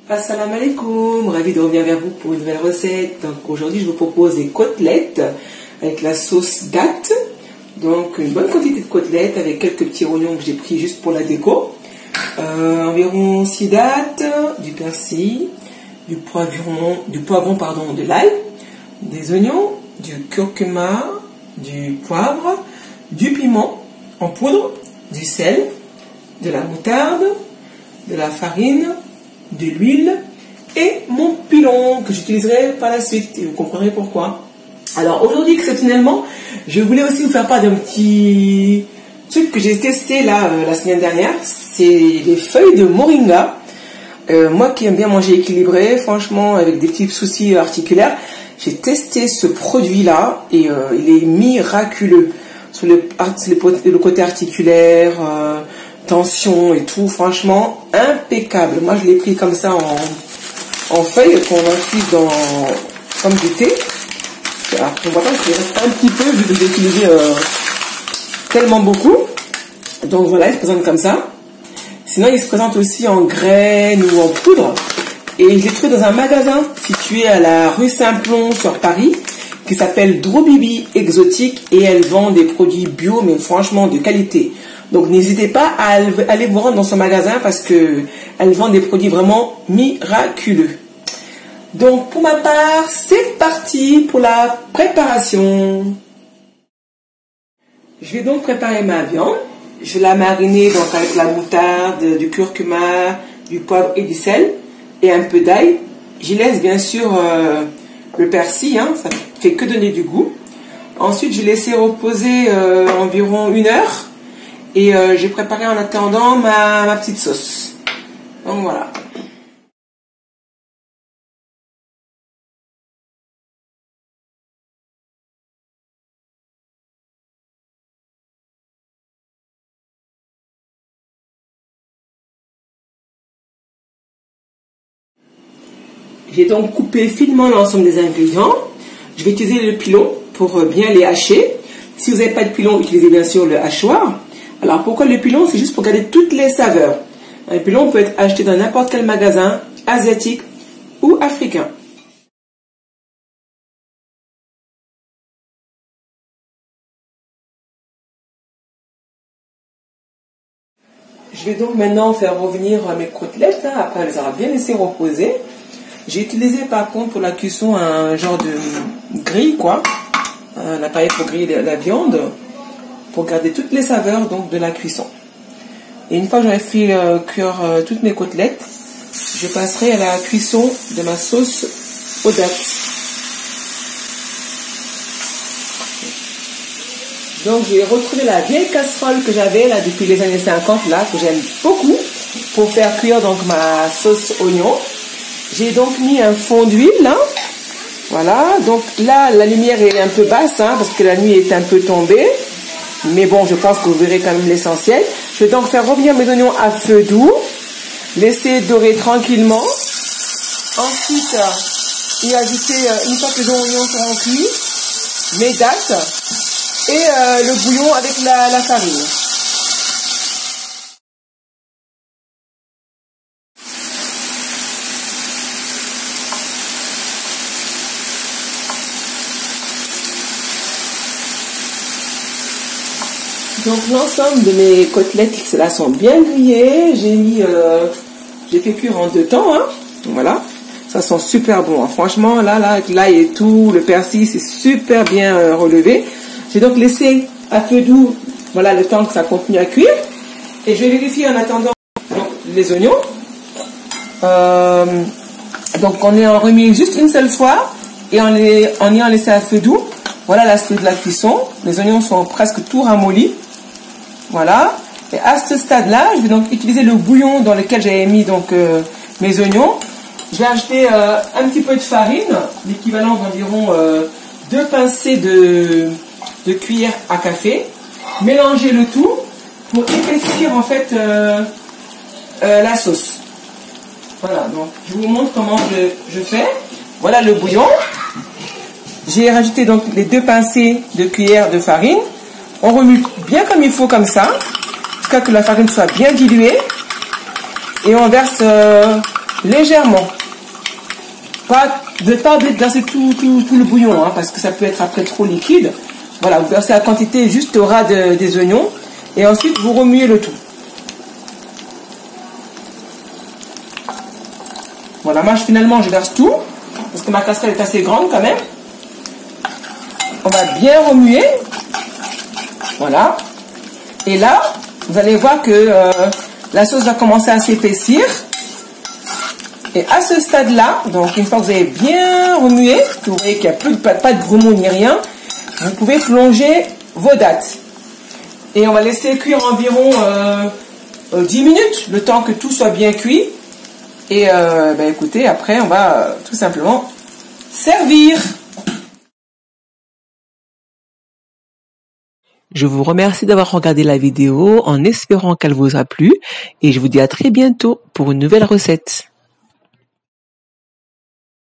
Assalamu alaikum, ravi de revenir vers vous pour une nouvelle recette. Donc aujourd'hui je vous propose des côtelettes avec la sauce date. Donc une bonne quantité de côtelettes avec quelques petits oignons que j'ai pris juste pour la déco. Environ 6 dattes, du persil, du poivron, de l'ail, des oignons, du curcuma, du poivre, du piment en poudre, du sel, de la moutarde, de la farine, de l'huile et mon pilon que j'utiliserai par la suite et vous comprendrez pourquoi. Alors aujourd'hui exceptionnellement je voulais aussi vous faire part d'un petit truc que j'ai testé là la semaine dernière. C'est les feuilles de moringa. Moi qui aime bien manger équilibré, franchement avec des petits soucis articulaires, j'ai testé ce produit là et il est miraculeux sur le côté articulaire, tension et tout, franchement impeccable. Moi je l'ai pris comme ça en feuille qu'on infuse dans comme du thé. Alors on voit pas qu'il reste un petit peu vu que j'ai utilisé tellement beaucoup. Donc voilà, il se présente comme ça. Sinon il se présente aussi en graines ou en poudre. Et je l'ai trouvé dans un magasin situé à la rue Saint-Plon sur Paris qui s'appelle Drobibi Exotique et elle vend des produits bio mais franchement de qualité. Donc n'hésitez pas à aller vous rendre dans ce magasin parce que elle vend des produits vraiment miraculeux. Donc pour ma part, c'est parti pour la préparation. Je vais donc préparer ma viande. Je vais la mariner donc avec la moutarde, du curcuma, du poivre et du sel et un peu d'ail. J'y laisse bien sûr le persil, hein, ça fait que donner du goût. Ensuite, je vais laisser reposer environ 1 heure. Et j'ai préparé en attendant ma petite sauce. Donc voilà. J'ai donc coupé finement l'ensemble des ingrédients. Je vais utiliser le pilon pour bien les hacher. Si vous n'avez pas de pilon, utilisez bien sûr le hachoir. Alors pourquoi le pilon? C'est juste pour garder toutes les saveurs. Un pilon peut être acheté dans n'importe quel magasin asiatique ou africain. Je vais donc maintenant faire revenir mes côtelettes, hein, après les avoir bien laissées reposer. J'ai utilisé par contre pour la cuisson un genre de grille, quoi. Un appareil pour griller la viande, pour garder toutes les saveurs donc de la cuisson. Et une fois que j'aurai fait cuire toutes mes côtelettes, je passerai à la cuisson de ma sauce aux dattes. Donc j'ai retrouvé la vieille casserole que j'avais là depuis les années 50 là, que j'aime beaucoup, pour faire cuire donc ma sauce oignon. J'ai donc mis un fond d'huile là. Voilà, donc là la lumière est un peu basse hein, parce que la nuit est un peu tombée. Mais bon, je pense que vous verrez quand même l'essentiel. Je vais donc faire revenir mes oignons à feu doux. Laisser dorer tranquillement. Ensuite, y ajouter, une fois que les oignons seront cuits, mes dattes et le bouillon avec la farine. Donc l'ensemble de mes côtelettes là sont bien grillées. J'ai fait cuire en 2 temps, hein. Voilà, ça sent super bon. Hein. Franchement là avec l'ail et tout, le persil c'est super bien relevé. J'ai donc laissé à feu doux, voilà le temps que ça continue à cuire. Et je vais vérifier en attendant donc, les oignons. Donc on est en remis juste une seule fois et on y a laissé à feu doux. Voilà l'aspect de la cuisson. Les oignons sont presque tout ramollis. Voilà. Et à ce stade-là, je vais donc utiliser le bouillon dans lequel j'avais mis donc mes oignons. Je vais ajouter un petit peu de farine, l'équivalent d'environ 2 pincées de cuillère à café. Mélanger le tout pour épaissir en fait la sauce. Voilà, donc je vous montre comment je fais. Voilà le bouillon. J'ai rajouté donc les 2 pincées de cuillère de farine. On remue bien comme il faut comme ça, jusqu'à ce que la farine soit bien diluée. Et on verse légèrement. Vous n'êtes pas obligé de verser tout le bouillon, hein, parce que ça peut être après trop liquide. Voilà, vous versez la quantité juste au ras des oignons. Et ensuite, vous remuez le tout. Voilà, moi finalement je verse tout, parce que ma casserole est assez grande quand même. On va bien remuer. Voilà. Et là, vous allez voir que la sauce va commencer à s'épaissir. Et à ce stade-là, donc une fois que vous avez bien remué, que vous voyez qu'il n'y a pas de grumeaux ni rien, vous pouvez plonger vos dattes. Et on va laisser cuire environ 10 minutes, le temps que tout soit bien cuit. Et écoutez, après on va tout simplement servir. Je vous remercie d'avoir regardé la vidéo en espérant qu'elle vous a plu et je vous dis à très bientôt pour une nouvelle recette.